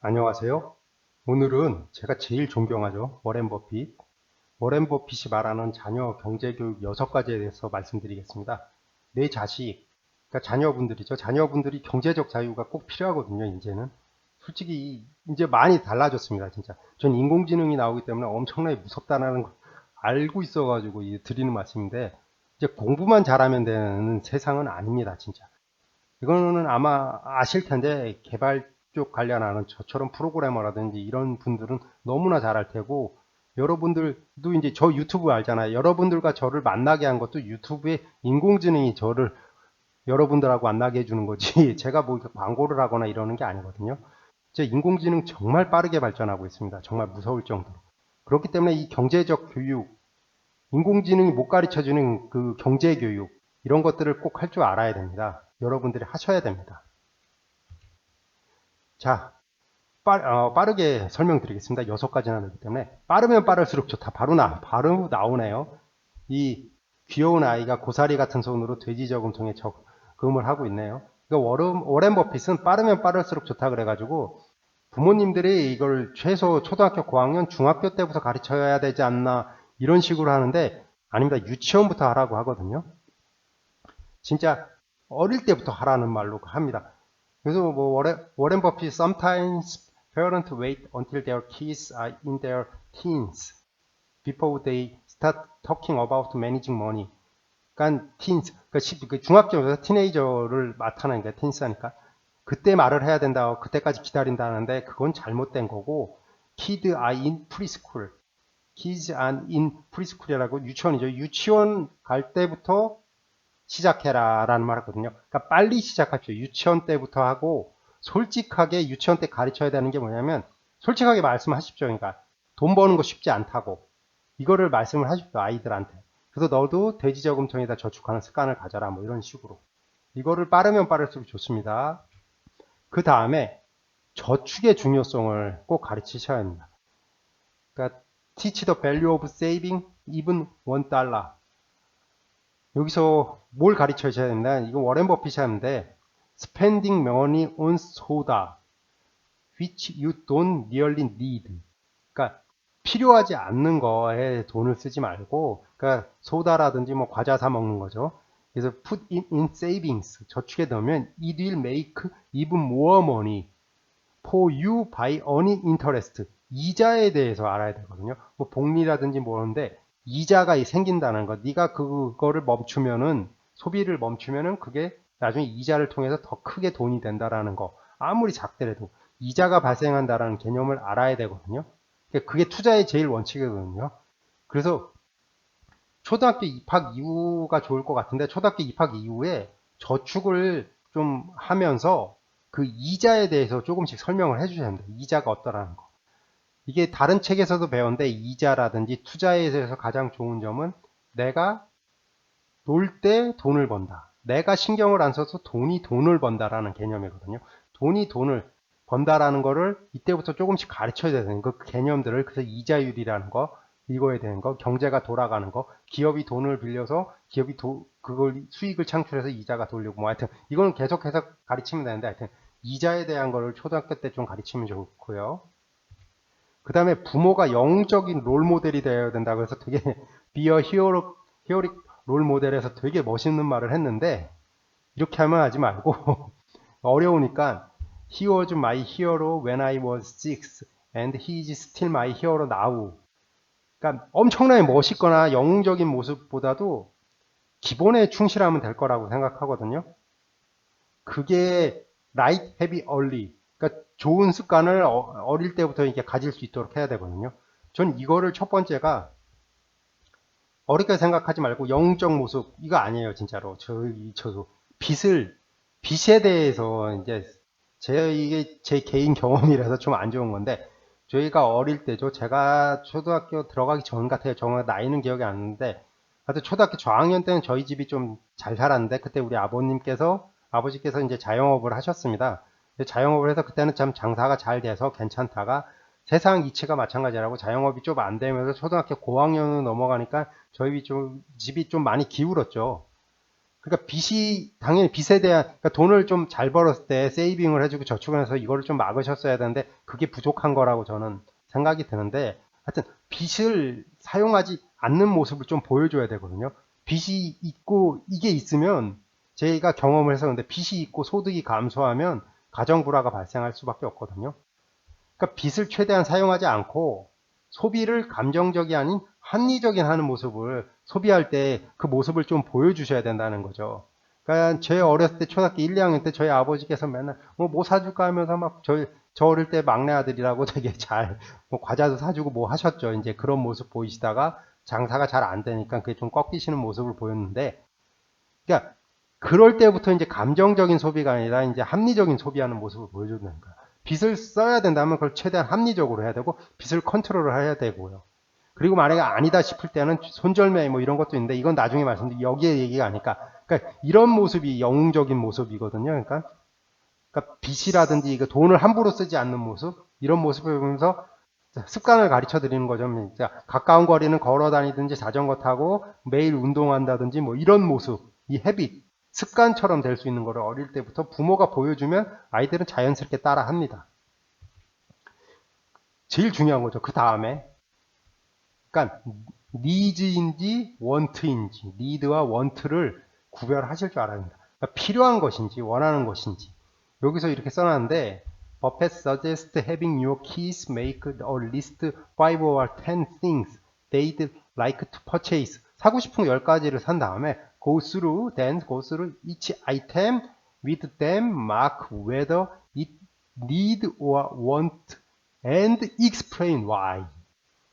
안녕하세요. 오늘은 제가 제일 존경하죠. 워렌 버핏. 워렌 버핏이 말하는 자녀 경제교육 6가지에 대해서 말씀드리겠습니다. 내 자식, 그러니까 자녀분들이죠. 자녀분들이 경제적 자유가 꼭 필요하거든요, 이제는. 솔직히 이제 많이 달라졌습니다, 진짜. 전 인공지능이 나오기 때문에 엄청나게 무섭다는 걸 알고 있어가지고 드리는 말씀인데, 이제 공부만 잘하면 되는 세상은 아닙니다, 진짜. 이거는 아마 아실 텐데 개발 쪽 관련하는 저처럼 프로그래머라든지 이런 분들은 너무나 잘할 테고, 여러분들도 이제 저 유튜브 알잖아요. 여러분들과 저를 만나게 한 것도 유튜브에 인공지능이 저를 여러분들하고 만나게 해주는 거지 제가 뭐 광고를 하거나 이러는 게 아니거든요. 제 인공지능 정말 빠르게 발전하고 있습니다. 정말 무서울 정도로. 그렇기 때문에 이 경제적 교육, 인공지능이 못 가르쳐주는 그 경제교육, 이런 것들을 꼭 할 줄 알아야 됩니다. 여러분들이 하셔야 됩니다. 자, 빠르게 설명드리겠습니다. 6가지나 되기 때문에. 빠르면 빠를수록 좋다. 바로 나오네요. 이 귀여운 아이가 고사리 같은 손으로 돼지 저금통에 저금을 하고 있네요. 그러니까 워렌 버핏은 빠르면 빠를수록 좋다 그래가지고 부모님들이 이걸 최소 초등학교 고학년, 중학교 때부터 가르쳐야 되지 않나 이런 식으로 하는데, 아닙니다. 유치원부터 하라고 하거든요. 진짜 어릴 때부터 하라는 말로 합니다. 그래서 뭐 워렌 버핏 sometimes parents wait until their kids are in their teens before they start talking about managing money. 그러니까 teens, 그러니까 중학교에서 티네이저를 나타나니까 teens하니까 그때 말을 해야 된다. 그때까지 기다린다는데 그건 잘못된 거고, kids are in preschool. kids are in preschool이라고 유치원이죠. 유치원 갈 때부터 시작해라 라는 말 하거든요. 그러니까 빨리 시작하십시오. 유치원 때부터 하고, 솔직하게 유치원 때 가르쳐야 되는 게 뭐냐면, 솔직하게 말씀하십시오. 그러니까 돈 버는 거 쉽지 않다고 이거를 말씀을 하십시오, 아이들한테. 그래서 너도 돼지 저금통에다 저축하는 습관을 가져라, 뭐 이런 식으로. 이거를 빠르면 빠를수록 좋습니다. 그 다음에 저축의 중요성을 꼭 가르치셔야 합니다. 그러니까 teach the value of saving even $1. 여기서 뭘 가르쳐 줘야 된다? 이거 워렌 버핏이 하는데, spending money on soda which you don't really need. 그러니까 필요하지 않는 거에 돈을 쓰지 말고, 그러니까 소다라든지 뭐 과자 사 먹는 거죠. 그래서 put it in savings, 저축에 넣으면 it will make even more money for you by earning interest. 이자에 대해서 알아야 되거든요. 뭐 복리라든지 뭐는데 이자가 생긴다는 거. 네가 그거를 멈추면은, 소비를 멈추면은 그게 나중에 이자를 통해서 더 크게 돈이 된다라는 거. 아무리 작더라도 이자가 발생한다라는 개념을 알아야 되거든요. 그게 투자의 제일 원칙이거든요. 그래서 초등학교 입학 이후가 좋을 것 같은데, 초등학교 입학 이후에 저축을 좀 하면서 그 이자에 대해서 조금씩 설명을 해주셔야 합니다. 이자가 어떠라는 거. 이게 다른 책에서도 배웠는데, 이자라든지 투자에 대해서 가장 좋은 점은 내가 놀 때 돈을 번다. 내가 신경을 안 써서 돈이 돈을 번다라는 개념이거든요. 돈이 돈을 번다라는 거를 이때부터 조금씩 가르쳐야 되는 그 개념들을. 그래서 이자율이라는 거, 이거에 대한 거, 경제가 돌아가는 거, 기업이 돈을 빌려서 기업이 그걸 수익을 창출해서 이자가 돌리고, 뭐 하여튼 이거는 계속해서 가르치면 되는데, 하여튼 이자에 대한 거를 초등학교 때 좀 가르치면 좋고요. 그 다음에 부모가 영적인 롤 모델이 되어야 된다고 해서 되게 be a hero, 히어릭 롤 모델에서 되게 멋있는 말을 했는데, 이렇게 하면 하지 말고 어려우니까 he was my hero when I was 6 and he is still my hero now. 그러니까 엄청나게 멋있거나 영웅적인 모습보다도 기본에 충실하면 될 거라고 생각하거든요. 그게 right heavy early. 그러니까 좋은 습관을 어릴 때부터 이렇게 가질 수 있도록 해야 되거든요. 전 이거를 첫 번째가, 어렵게 생각하지 말고 영적 모습, 이거 아니에요, 진짜로. 저도 빚에 대해서 이제 이게 제 개인 경험이라서 좀 안 좋은 건데, 저희가 어릴 때죠. 제가 초등학교 들어가기 전 같아요. 정말 나이는 기억이 안 나는데, 하여튼 초등학교 저학년 때는 저희 집이 좀 잘 살았는데, 그때 우리 아버지께서 이제 자영업을 하셨습니다. 자영업을 해서 그때는 참 장사가 잘 돼서 괜찮다가, 세상 이치가 마찬가지라고 자영업이 좀 안 되면서 초등학교 고학년으로 넘어가니까 저희 집이 좀 많이 기울었죠. 그러니까 빚이 당연히 빚에 대한 그러니까 돈을 좀 잘 벌었을 때 세이빙을 해주고 저축을 해서 이거를 좀 막으셨어야 되는데 그게 부족한 거라고 저는 생각이 드는데 하여튼 빚을 사용하지 않는 모습을 좀 보여줘야 되거든요. 빚이 있고 이게 있으면 제가 경험을 해서 근데 빚이 있고 소득이 감소하면 가정 불화가 발생할 수밖에 없거든요. 그러니까 빚을 최대한 사용하지 않고 소비를 감정적이 아닌 합리적인 하는 모습을 소비할 때 그 모습을 좀 보여주셔야 된다는 거죠. 그러니까 제 어렸을 때 초등학교 1, 2학년 때 저희 아버지께서 맨날 뭐 사줄까 하면서 막 저 어릴 때 막내 아들이라고 되게 잘 뭐 과자도 사주고 뭐 하셨죠. 이제 그런 모습 보이시다가 장사가 잘 안 되니까 그게 좀 꺾이시는 모습을 보였는데 그러니까 그럴 때부터 이제 감정적인 소비가 아니라 이제 합리적인 소비하는 모습을 보여주는 거야. 빚을 써야 된다면 그걸 최대한 합리적으로 해야 되고 빚을 컨트롤을 해야 되고요. 그리고 만약에 아니다 싶을 때는 손절매 뭐 이런 것도 있는데 이건 나중에 말씀드릴게요. 여기에 얘기가 아니까. 그러니까 이런 모습이 영웅적인 모습이거든요. 그러니까 빚이라든지 이거 돈을 함부로 쓰지 않는 모습 이런 모습을 보면서 습관을 가르쳐 드리는 거죠. 진짜 가까운 거리는 걸어 다니든지 자전거 타고 매일 운동한다든지 뭐 이런 모습, 이 헤빗, 습관처럼 될 수 있는 거를 어릴 때부터 부모가 보여주면 아이들은 자연스럽게 따라 합니다. 제일 중요한 거죠. 그 다음에 그러니까 니즈인지 원트인지 니드와 원트를 구별하실 줄 알아야 합니다. 그러니까 필요한 것인지 원하는 것인지 여기서 이렇게 써놨는데 Buffett suggests having your kids make a list 5 or 10 things they'd like to purchase. 사고 싶은 거 10가지를 산 다음에 go through each item with them, mark whether it need or want and explain why.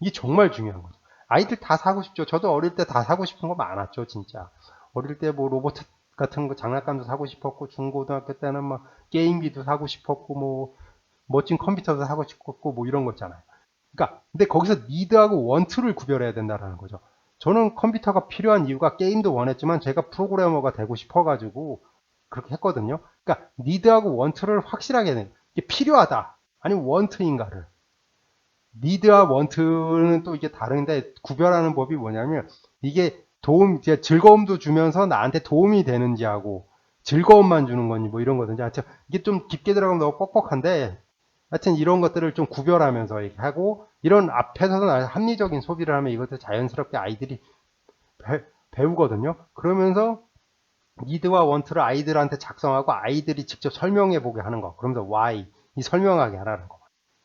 이게 정말 중요한 거죠. 아이들 다 사고 싶죠. 저도 어릴 때 다 사고 싶은 거 많았죠, 진짜. 어릴 때 뭐 로봇 같은 거 장난감도 사고 싶었고, 중고등학교 때는 막 게임기도 사고 싶었고, 뭐 멋진 컴퓨터도 사고 싶었고, 뭐 이런 거 있잖아요. 그러니까 근데 거기서 니드하고 원투를 구별해야 된다는 거죠. 저는 컴퓨터가 필요한 이유가 게임도 원했지만 제가 프로그래머가 되고 싶어가지고 그렇게 했거든요. 그러니까 니드하고 원투를 확실하게 해야 돼요. 이게 필요하다. 아니면 원투인가를. 니드와 원트는 또 이게 다른데 구별하는 법이 뭐냐면 이게 즐거움도 주면서 나한테 도움이 되는지 하고 즐거움만 주는 건지 뭐 이런 거든지 하여튼 이게 좀 깊게 들어가면 너무 뻑뻑한데 하여튼 이런 것들을 좀 구별하면서 이렇게 하고 이런 앞에서는 합리적인 소비를 하면 이것도 자연스럽게 아이들이 배우거든요. 그러면서 니드와 원트를 아이들한테 작성하고 아이들이 직접 설명해 보게 하는 거. 그러면서 why 이 설명하게 하라는 거.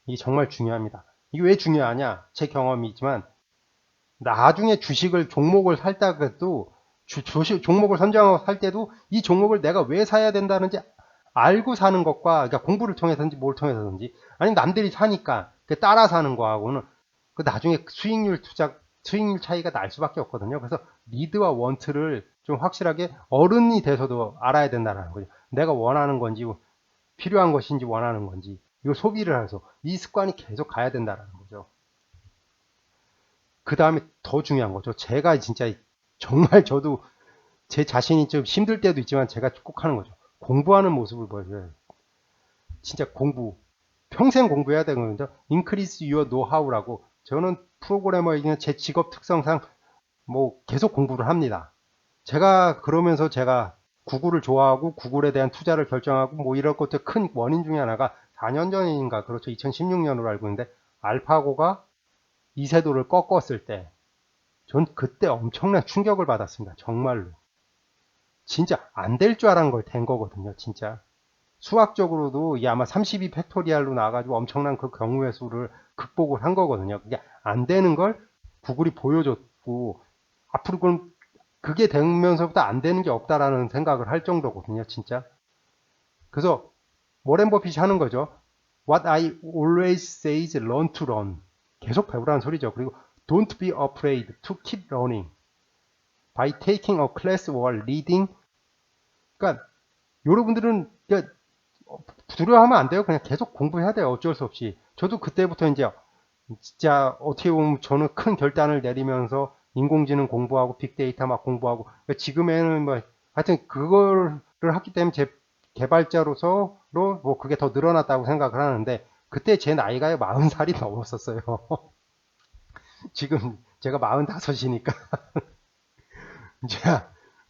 이게 정말 중요합니다. 이게 왜 중요하냐? 제 경험이지만 나중에 주식을 종목을 살 때도 종목을 선정하고 살 때도 이 종목을 내가 왜 사야 된다는지 알고 사는 것과 그러니까 공부를 통해서든지 뭘 통해서든지 아니면 남들이 사니까 따라 사는 거하고는 그 나중에 수익률 차이가 날 수밖에 없거든요. 그래서 니드와 원트를 좀 확실하게 어른이 돼서도 알아야 된다는 거죠. 내가 원하는 건지 필요한 것인지 원하는 건지 이걸 소비를 해서 이 습관이 계속 가야 된다는 거죠. 그 다음에 더 중요한 거죠. 제가 진짜 정말 저도 제 자신이 좀 힘들 때도 있지만 제가 꼭 하는 거죠. 공부하는 모습을 보여줘요. 진짜 평생 공부해야 되는 거죠. Increase your know-how라고. 저는 프로그래머이기는 제 직업 특성상 뭐 계속 공부를 합니다. 제가 그러면서 제가 구글을 좋아하고 구글에 대한 투자를 결정하고 뭐 이런 것들 큰 원인 중에 하나가 4년 전인가 그렇죠. 2016년으로 알고 있는데 알파고가 이세돌을 꺾었을 때 전 그때 엄청난 충격을 받았습니다. 정말로. 진짜 안 될 줄 알았는 걸 된 거거든요. 진짜. 수학적으로도 이게 아마 32 팩토리알로 나와가지고 엄청난 그 경우의 수를 극복을 한 거거든요. 그게 안 되는 걸 구글이 보여줬고 앞으로 그게 되면서부터 안 되는 게 없다라는 생각을 할 정도거든요. 진짜. 그래서 워렌 버핏이 하는 거죠. What I always say is learn to learn. 계속 배우라는 소리죠. 그리고 don't be afraid to keep learning by taking a class or reading. 그러니까 여러분들은 그러니까 두려워하면 안 돼요. 그냥 계속 공부해야 돼요. 어쩔 수 없이. 저도 그때부터 이제 진짜 어떻게 보면 저는 큰 결단을 내리면서 인공지능 공부하고 빅데이터 막 공부하고 그러니까 지금에는 뭐 하여튼 그거를 했기 때문에 제 개발자로서로 뭐 그게 더 늘어났다고 생각을 하는데 그때 제 나이가 40살이 넘었었어요. 지금 제가 45이니까.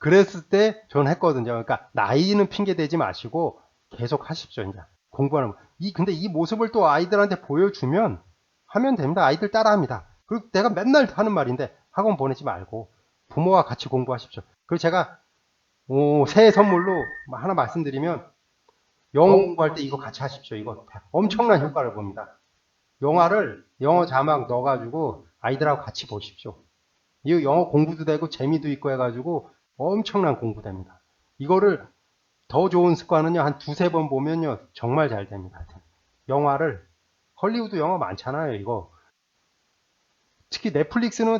그랬을 때 저는 했거든요. 그러니까 나이는 핑계 대지 마시고 계속 하십시오. 이제 공부하는 거. 근데 이 모습을 또 아이들한테 보여주면 하면 됩니다. 아이들 따라합니다. 그리고 내가 맨날 하는 말인데 학원 보내지 말고 부모와 같이 공부하십시오. 그리고 제가 새해 선물로 하나 말씀드리면 영어 공부할 때 이거 같이 하십시오. 이거 엄청난 효과를 봅니다. 영어 자막 넣어가지고 아이들하고 같이 보십시오. 이 영어 공부도 되고 재미도 있고 해가지고 엄청난 공부됩니다. 이거를 더 좋은 습관은요, 한 두세 번 보면요, 정말 잘 됩니다. 영화를, 헐리우드 영화 많잖아요, 이거. 특히 넷플릭스는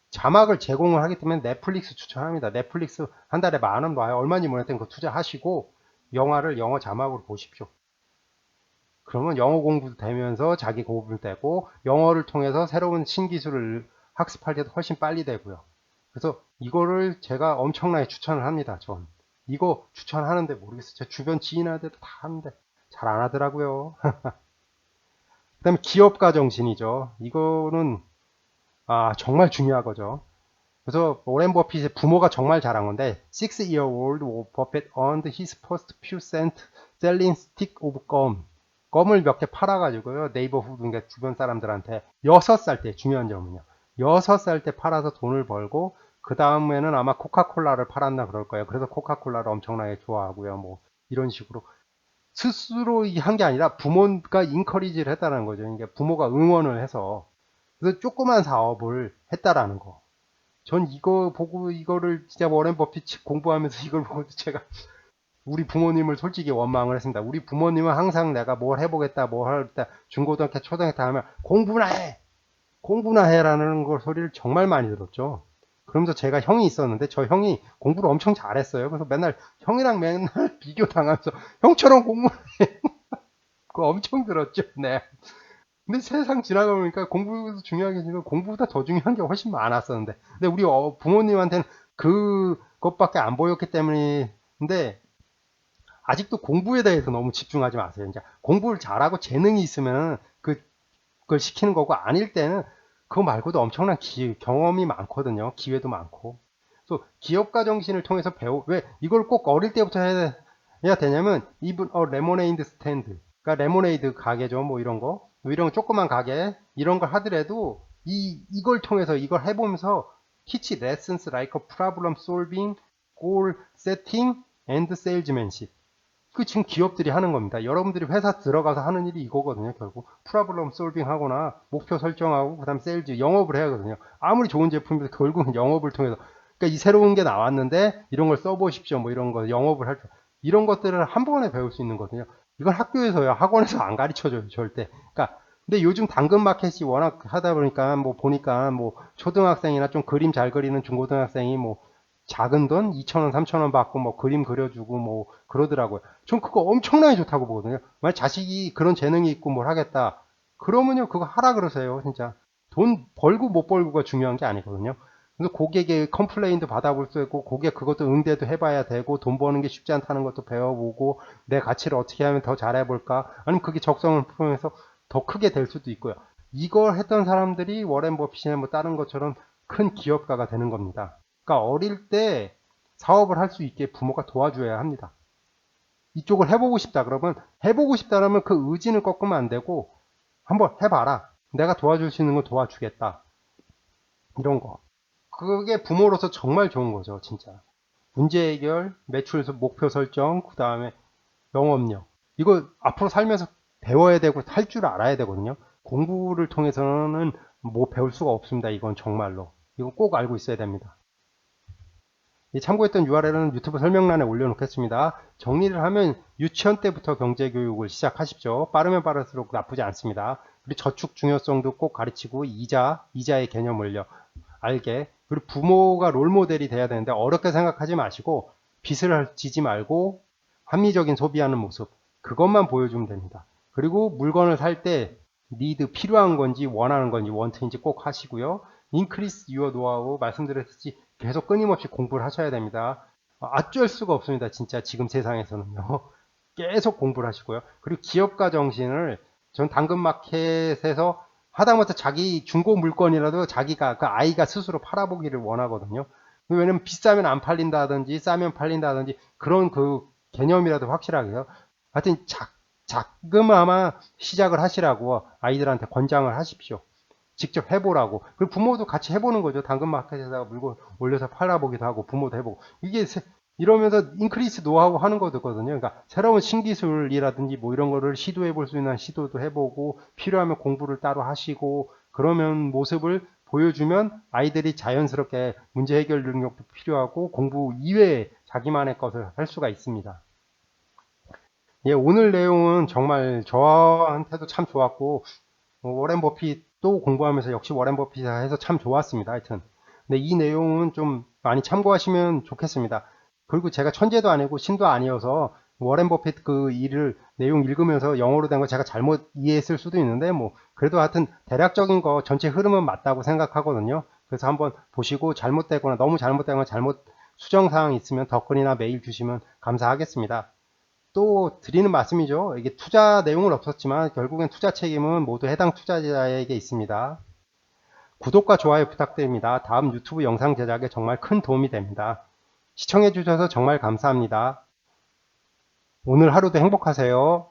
자막을 제공을 하기 때문에 넷플릭스 추천합니다. 넷플릭스 한 달에 10,000원 봐요. 얼마인지 모르겠는데 그거 투자하시고 영화를 영어 자막으로 보십시오. 그러면 영어 공부도 되면서 자기 공부도 되고 영어를 통해서 새로운 신기술을 학습할 때도 훨씬 빨리 되고요. 그래서 이거를 제가 엄청나게 추천을 합니다. 전 이거 추천하는데 모르겠어요. 제 주변 지인한테도 다 하는데 잘 안 하더라고요. 그다음에 기업가 정신이죠. 이거는 정말 중요한 거죠. 그래서 오렌 버핏의 부모가 정말 잘한 건데 6-year-old Buffett earned his first few cents selling stick of gum. 껌을 몇 개 팔아가지고요. 네이버후드, 그러니까 주변 사람들한테 6살 때, 중요한 점은요. 6살 때 팔아서 돈을 벌고 그 다음에는 아마 코카콜라를 팔았나 그럴 거예요. 그래서 코카콜라를 엄청나게 좋아하고요. 뭐 이런 식으로 스스로 한 게 아니라 부모가 인커리지를 했다는 거죠. 그러니까 부모가 응원을 해서 그래서 조그만 사업을 했다라는 거. 전 이거 보고 이거를 진짜 워렌 버핏 공부하면서 이걸 보고 제가 우리 부모님을 솔직히 원망을 했습니다. 우리 부모님은 항상 내가 뭘 해보겠다, 뭘 하겠다, 중고등학교, 초등학교 하면 공부나 해! 공부나 해라는 걸 소리를 정말 많이 들었죠. 그러면서 제가 형이 있었는데 저 형이 공부를 엄청 잘했어요. 그래서 형이랑 맨날 비교 당하면서 형처럼 공부해. 그거 엄청 들었죠. 네. 근데 세상 지나가 보니까 공부도 중요하게 지금 공부보다 더 중요한 게 훨씬 많았었는데. 근데 우리 부모님한테는 그것밖에 안 보였기 때문인데 아직도 공부에 대해서 너무 집중하지 마세요. 이제 공부를 잘하고 재능이 있으면 그걸 시키는 거고 아닐 때는 그거 말고도 엄청난 경험이 많거든요. 기회도 많고. 또 기업가 정신을 통해서 왜 이걸 꼭 어릴 때부터 해야 되냐면 이분 레모네이드 스탠드. 그러니까 레모네이드 가게죠. 뭐 이런 거. 뭐 이런 조그만 가게 이런 걸 하더라도 이걸 통해서 이걸 해보면서 teach lessons like problem solving, goal setting, and salesmanship. 지금 기업들이 하는 겁니다. 여러분들이 회사 들어가서 하는 일이 이거거든요. 결국 프로블럼 솔빙 하거나 목표 설정하고 그다음 세일즈 영업을 해야 하거든요. 아무리 좋은 제품이도 결국은 영업을 통해서 그러니까 이 새로운 게 나왔는데 이런 걸 써보십시오. 뭐 이런 거 영업을 할 때 이런 것들을 한 번에 배울 수 있는 거거든요. 이건 학교에서요. 학원에서 안 가르쳐줘요. 절대. 그러니까 근데 요즘 당근 마켓이 워낙 하다 보니까 뭐 보니까 뭐 초등학생이나 좀 그림 잘 그리는 중고등학생이 뭐 작은 돈 2,000원, 3,000원 받고 뭐 그림 그려주고 뭐 그러더라고요. 전 그거 엄청나게 좋다고 보거든요. 만약 자식이 그런 재능이 있고 뭘 하겠다. 그러면요, 그거 하라 그러세요, 진짜. 돈 벌고 못 벌고가 중요한 게 아니거든요. 그래서 고객의 컴플레인도 받아볼 수 있고, 고객 그것도 응대도 해봐야 되고, 돈 버는 게 쉽지 않다는 것도 배워보고, 내 가치를 어떻게 하면 더 잘해볼까? 아니면 그게 적성을 풀면서 더 크게 될 수도 있고요. 이걸 했던 사람들이 워렌 버핏이나 뭐 다른 것처럼 큰 기업가가 되는 겁니다. 그러니까 어릴 때 사업을 할 수 있게 부모가 도와줘야 합니다. 이쪽을 해보고 싶다 그러면 해보고 싶다라면 그 의지는 꺾으면 안 되고 한번 해봐라. 내가 도와줄 수 있는 거 도와주겠다. 이런 거. 그게 부모로서 정말 좋은 거죠, 진짜. 문제 해결, 매출 목표 설정, 그 다음에 영업력. 이거 앞으로 살면서 배워야 되고 할 줄 알아야 되거든요. 공부를 통해서는 뭐 배울 수가 없습니다. 이건 정말로. 이거 꼭 알고 있어야 됩니다. 참고했던 URL은 유튜브 설명란에 올려놓겠습니다. 정리를 하면 유치원 때부터 경제교육을 시작하십시오. 빠르면 빠를수록 나쁘지 않습니다. 그리고 저축 중요성도 꼭 가르치고 이자의 개념을요. 알게. 그리고 부모가 롤모델이 돼야 되는데 어렵게 생각하지 마시고 빚을 지지 말고 합리적인 소비하는 모습. 그것만 보여주면 됩니다. 그리고 물건을 살 때 니드 필요한 건지 원하는 건지 원트인지 꼭 하시고요. increase your know-how 말씀드렸듯이 계속 끊임없이 공부를 하셔야 됩니다. 어쩔 수가 없습니다. 진짜 지금 세상에서는요. 계속 공부를 하시고요. 그리고 기업가 정신을 전 당근마켓에서 하다못해 자기 중고 물건이라도 자기가 그 아이가 스스로 팔아보기를 원하거든요. 왜냐면 비싸면 안 팔린다든지 싸면 팔린다든지 그런 그 개념이라도 확실하게 해요. 하여튼 자그마마 시작을 하시라고 아이들한테 권장을 하십시오. 직접 해보라고. 그리고 부모도 같이 해보는 거죠. 당근마켓에다가 물건 올려서 팔아보기도 하고 부모도 해보고. 이게 이러면서 인크리스 노하우 하는 거거든요. 그러니까 새로운 신기술이라든지 뭐 이런 거를 시도해 볼 수 있는 시도도 해보고 필요하면 공부를 따로 하시고 그러면 모습을 보여주면 아이들이 자연스럽게 문제 해결 능력도 필요하고 공부 이외에 자기만의 것을 할 수가 있습니다. 예, 오늘 내용은 정말 저한테도 참 좋았고 워렌 버핏도 공부하면서 역시 워렌 버핏 해서 참 좋았습니다. 하여튼. 근데 이 내용은 좀 많이 참고하시면 좋겠습니다. 그리고 제가 천재도 아니고 신도 아니어서 워렌 버핏 그 일을 내용 읽으면서 영어로 된 거 제가 잘못 이해했을 수도 있는데 뭐 그래도 하여튼 대략적인 거 전체 흐름은 맞다고 생각하거든요. 그래서 한번 보시고 잘못되거나 너무 잘못되거나 잘못 수정사항 있으면 덧글이나 메일 주시면 감사하겠습니다. 또 드리는 말씀이죠. 이게 투자 내용은 없었지만 결국엔 투자 책임은 모두 해당 투자자에게 있습니다. 구독과 좋아요 부탁드립니다. 다음 유튜브 영상 제작에 정말 큰 도움이 됩니다. 시청해 주셔서 정말 감사합니다. 오늘 하루도 행복하세요.